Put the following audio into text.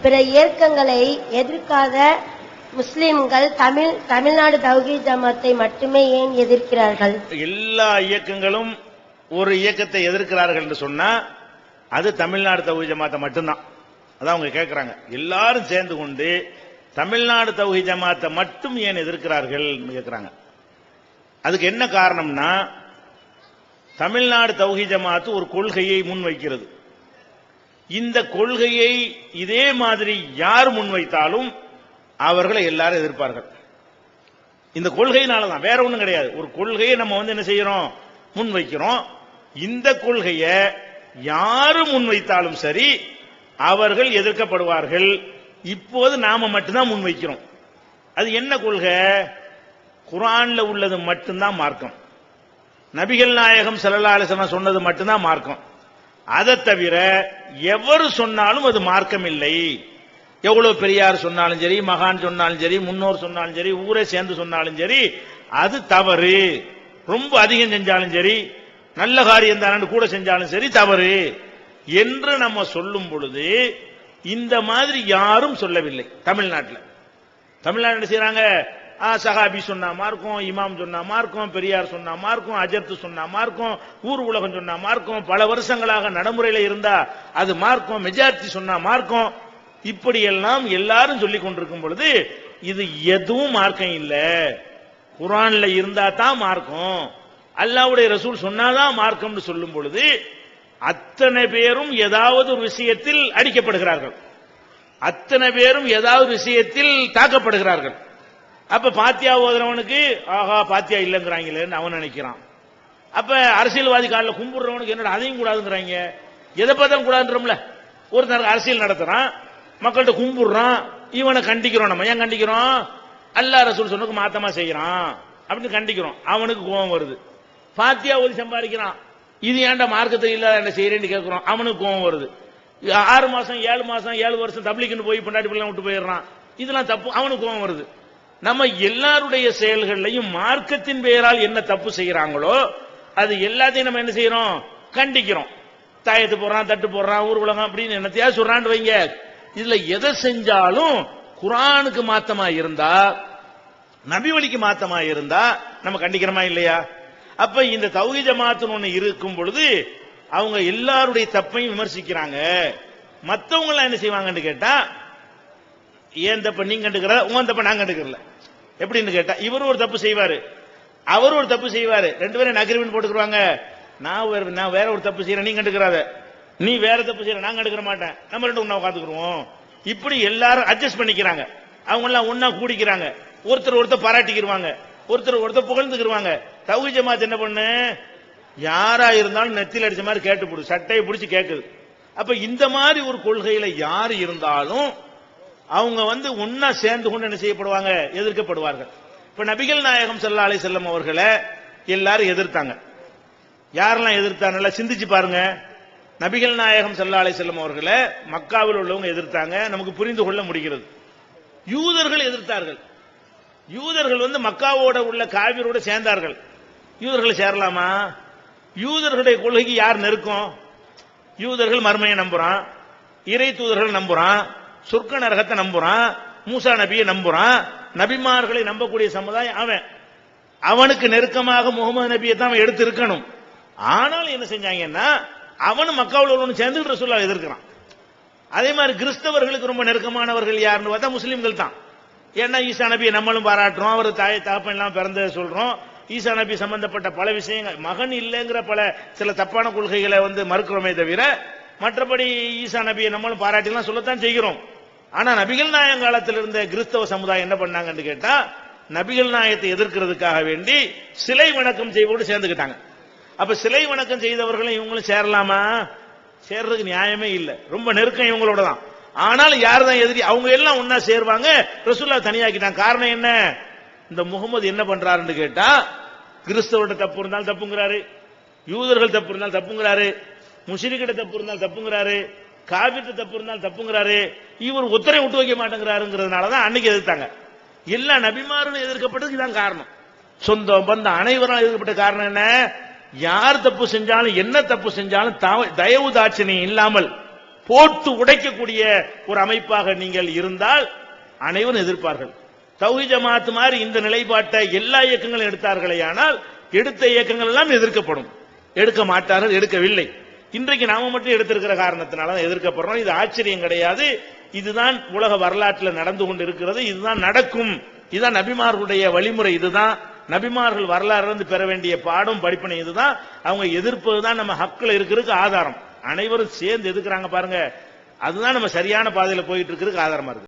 பிற இயக்கங்களை எதிர்க்காத முஸ்லிம்கள் தமிழ்நாடு தௌஹீத் ஜமாத்தை மட்டுமே ஏன் எதிர்க்கிறார்கள்? எல்லா இயக்கங்களும் ஒரு இயக்கத்தை எதிர்க்கிறார்கள் என்று சொன்னா அது தமிழ்நாடு தௌஹீத் ஜமாத்தை மட்டும்தான். அதான் அவங்க கேட்கிறாங்க, எல்லாரும் சேர்ந்து கொண்டு தமிழ்நாடு தௌஹீத் ஜமாத்தை மட்டும் ஏன் எதிர்க்கிறார்கள் கேட்கிறாங்க. அதுக்கு என்ன காரணம்னா, தமிழ்நாடு தௌஹீத் ஜமாத்து ஒரு கொள்கையை முன்வைக்கிறது. இந்த கொள்கையை இதே மாதிரி யார் முன்வைத்தாலும் அவர்களை எல்லாரும் எதிர்ப்பார்கள். இந்த கொள்கையினாலதான், வேற ஒண்ணும் கிடையாது. ஒரு கொள்கையை நம்ம என்ன செய்யறோம், முன்வைக்கிறோம். இந்த கொள்கையை யாரு முன்வைத்தாலும் சரி அவர்கள் எதிர்க்கப்படுவார்கள். இப்போது நாம மட்டும்தான் முன்வைக்கிறோம். அது என்ன கொள்கை? குர்ஆன்ல உள்ளது மட்டும்தான் மார்க்கம். நபிகள் நாயகம் ஸல்லல்லாஹு அலைஹி வஸல்லம் சொன்னது மட்டும்தான் மார்க்கம். அதை தவிர எவர் சொன்னாலும் அது மார்க்கம் இல்லை. எவ்வளவு பெரியார் சொன்னாலும் சரி, மகான் சொன்னாலும் சரி, முன்னோர் சொன்னாலும் சரி, ஊரே சேர்ந்து சொன்னாலும் சரி, அது தவறு. ரொம்ப அதிகம் செஞ்சாலும் சரி, நல்ல காரியம் தான் கூட செஞ்சாலும் சரி தவறு என்று நம்ம சொல்லும் பொழுது இந்த மாதிரி யாரும் சொல்லவில்லை. தமிழ்நாட்டில் என்ன செய்யறாங்க? சஹாபி சொன்னா மார்க்கம், இமாம் சொன்னா மார்க்கம், பெரியார் சொன்னா மார்க்கம், அஜர்த்து சொன்னா மார்க்கம், ஊர் உலகம் சொன்னா மார்க்கம், பல வருஷங்களாக நடைமுறையில இருந்தா அது மார்க்கம், மெஜாரிட்டி சொன்னா மார்க்கம், இப்படியெல்லாம் எல்லாரும் சொல்லிக் கொண்டிருக்கும் பொழுது இது எதுவும் மார்க்கம் இல்ல. குர்ஆன்ல இருந்தா தான் மார்க்கம், அல்லாஹ்வுடைய ரசூல் சொன்னாதான் மார்க்கம்னு சொல்லும் பொழுது அத்தனை பேரும் ஏதாவது ஒரு விஷயத்தில் அடிக்கப்படுகிறார்கள், அத்தனை பேரும் ஏதாவது விஷயத்தில் தாக்கப்படுகிறார்கள். அப்ப பாத்தியா ஓதுறவனுக்கு ஆஹா பாத்தியா இல்லங்கிறாங்களேன்னு அவன் நினைக்கிறான். அப்ப அரசியல்வாதி காலில் கும்பிடுறவனுக்கு என்னடா அதையும் கூடாதுங்கிறாங்க. எதை பார்த்தாலும் கூடாதுன்றோம்ல. ஒருத்தர் அரசியல் நடத்துறான், மக்கள்கிட்ட கும்பிடுறான், இவனை கண்டிக்கிறோம். நம்ம ஏன் கண்டிக்கிறோம்? அல்லாஹ் ரசூல் சொன்னதுக்கு மாத்தமா செய்யறான் அப்படின்னு கண்டிக்கிறோம். அவனுக்கு கோபம் வருது. பாத்தியா ஓதி சம்பாதிக்கிறான், இது ஏன்டா மார்க்கத்தை இல்லாத என்ன செய்யறேன்னு கேட்கிறோம், அவனுக்கு கோபம் வருது. 6 மாசம் 7 மாசம் 7 வருஷம் தப்லீக்னு போய் பொண்டாட்டி பிள்ளை விட்டு போயிடுறான், இதெல்லாம் தப்பு, அவனுக்கு கோபம் வருது. நம்ம எல்லாருடைய செயல்களையும் மார்க்கத்தின் பெயரால் என்ன தப்பு செய்யறாங்களோ அது எல்லாத்தையும் நம்ம என்ன செய்யறோம், கண்டிக்கிறோம். தாயத்து போடுறான், தட்டு போடுறான், ஊர் உலகம் அப்படின்னு என்னத்தையா சொல்றான்னு வைங்க. இதுல எதை செஞ்சாலும் குர்ஆனுக்கு மாத்தமா இருந்தா, நபி வழிக்கு மாத்தமா இருந்தா நம்ம கண்டிக்கிறோமா இல்லையா? அப்ப இந்த தௌஹீத் ஜமாத்துன்னு ஒண்ணு இருக்கும் பொழுது அவங்க எல்லாருடைய தப்பையும் விமர்சிக்கிறாங்க. மத்தவங்க எல்லாம் என்ன செய்வாங்கன்னு கேட்டா, ஏன் தப்ப நீங்க கண்டுக்கிற, உன் தப்ப நான் கண்டுக்கிறல எப்படின்னு கேட்டா, இவரு ஒரு தப்பு செய்வாரு, அவர் ஒரு தப்பு செய்வாரு, 2 பேரும் அக்ரிமெண்ட் போட்டுக்குவாங்க. நான் வேற ஒரு தப்பு செய்யறேன், நீ கண்டுக்கிறாத, நீ வேற தப்பு செய்யற, நான் கண்டுக்கிற மாட்டேன், நம்ம 2 ஒண்ணா உட்காந்துக்குருவோம். இப்படி எல்லாரும் அட்ஜஸ்ட் பண்ணிக்கிறாங்க. அவங்க எல்லாம் ஒன்னா கூடிக்கிறாங்க, ஒருத்தர் பாராட்டிக்கிடுவாங்க, ஒருத்தர் புகழ்ந்துக்கிடுவாங்க. தௌஹீத் ஜமாத் என்ன பண்ணு, யாரா இருந்தாலும் நெத்தியில் அடிச்ச மாதிரி கேட்டு போடு, சட்டையை பிடிச்சி கேட்குது. அப்ப இந்த மாதிரி ஒரு கொள்கையில யாரு இருந்தாலும் அவங்க ஒன்னா சேர்ந்து கொண்டு என்ன செய்யப்படுவாங்க, எதிர்க்கப்படுவார்கள். இப்ப நபிகள் நாயகம் ஸல்லல்லாஹு அலைஹி வஸல்லம் அவர்களை எல்லாரும் எதிர்த்தாங்க. யாரெல்லாம் எதிர்த்தாங்க நல்லா சிந்திச்சு பாருங்க. நபிகள் நாயகம் ஸல்லல்லாஹு அலைஹி வஸல்லம் அவர்களை மக்காவில் உள்ளவங்க எதிர்த்தாங்க, நமக்கு புரிந்து கொள்ள முடிகிறது. யூதர்கள் எதிர்த்தார்கள். யூதர்கள் மக்காவோட உள்ள காவிரோட சேர்ந்தார்கள். யூதர்களை சேரலாமா? யூதர்களுடைய கொள்கைக்கு யார் நெருக்கம்? யூதர்கள் மர்மையை நம்புறான், இறை தூதர்கள் நம்புறான், சொர்க்க நரகத்தை நம்புறான், மூசா நபியை நம்புறான், நபிமார்களை நம்பக்கூடிய சமுதாயம் அவனுக்கு நெருக்கமாக முகமது நபியை தான் எடுத்து இருக்கணும். ஆனால் என்ன செஞ்சாங்கன்னா, அவனும் மக்காவில் உள்ளவனு சேர்ந்து ரசூலுல்லாஹ் எதிர்க்கிறான். அதே மாதிரி கிறிஸ்தவர்களுக்கு ரொம்ப நெருக்கமானவர்கள் யாருன்னு பார்த்தா முஸ்லிம்கள் தான். ஏன்னா ஈசா நபியை நம்மளும் பாராட்டுறோம், அவர் தாய் தகப்பன் எல்லாம் பிறந்த சொல்றோம். ஈசா நபி சம்பந்தப்பட்ட பல விஷயங்கள், மகன் இல்லைங்கிற சில தப்பான கொள்கைகளை மறுக்கிறோமே தவிர மற்றபடி ஈசா நபியை நம்மளும் பாராட்டிலாம் சொல்லத்தான் செய்கிறோம். ஆனா நபிகள் நாயகம் காலத்தில் இருந்த கிறிஸ்தவ சமுதாயம் என்ன பண்ணாங்கன்னு கேட்டா, நபிகள் நாயகத்தை எதிர்க்கிறதுக்காக வேண்டி சிலை வணக்கம் செய்வோடு சேர்ந்துக்கிட்டாங்க. அப்ப சிலை வணக்கம் செய்தவர்களும் இவங்களும் சேரலாமா? சேர்றதுக்கு நியாயமே இல்லை. ரொம்ப நெருக்கம் இவங்களோட தான். ஆனால் யார் தான் எதிரி? அவங்க எல்லாம் ஒன்னா சேருவாங்க, ரசூலுல்லாஹ் தனியாக்கிட்டாங்க. காரணம் என்ன? இந்த முகமது என்ன பண்றாருன்னு கேட்டா, கிறிஸ்தவர்கிட்ட தப்பு இருந்தாலும் தப்புங்கிறாரு, யூதர்கள் தப்பு இருந்தாலும் தப்புங்கிறாரு, முஷ்ரிக்கிட்ட தப்பு இருந்தாலும் தப்புங்கிறாரு, காபிர்ட்ட தப்பு இருந்தாலும் தப்புங்கிறாரு, இவர் ஒத்தரை விட்டு வைக்க மாட்டேங்கிறாருங்கிறதுனாலதான் அன்னைக்கு எதிர்த்தாங்க. எல்லா நபிமாரும் எதிர்க்கப்பட்டதுக்கு இதான் காரணம். சொந்தம் பந்தம் அனைவரும் எதிர்க்கப்பட்ட காரணம் என்ன? யார் தப்பு செஞ்சாலும் என்ன தப்பு செஞ்சாலும் தயவு தாட்சணியம் இல்லாமல் போட்டு உடைக்கக்கூடிய ஒரு அமைப்பாக நீங்கள் இருந்தால் அனைவரும் எதிர்ப்பார்கள். தௌஹீத் ஜமாத் மாதிரி இந்த நிலைப்பாட்டை எல்லா இயக்கங்களும் எடுத்தார்களே, ஆனால் எடுத்த இயக்கங்கள் எல்லாம் எதிர்க்கப்படும். எடுக்க மாட்டார்கள், எடுக்கவில்லை. இன்றைக்கு நாம மட்டும் எடுத்திருக்கிற காரணத்தினால எதிர்க்கப்படுறோம். இது ஆச்சரியம் கிடையாது. இதுதான் உலக வரலாற்றில் நடந்து கொண்டு இருக்கிறது. இதுதான் நடக்கும். இதுதான் நபிமார்களுடைய வழிமுறை. இதுதான் நபிமார்கள் வரலாறு பெற வேண்டிய பாடம், படிப்பினை. இதுதான் அவங்க எதிர்ப்பதுதான் நம்ம ஹக்குல இருக்கிறதுக்கு ஆதாரம். அனைவரும் சேர்ந்து எதிர்க்கிறாங்க பாருங்க, அதுதான் நம்ம சரியான பாதையில போயிட்டு இருக்கிறதுக்கு ஆதாரமா இருக்கு.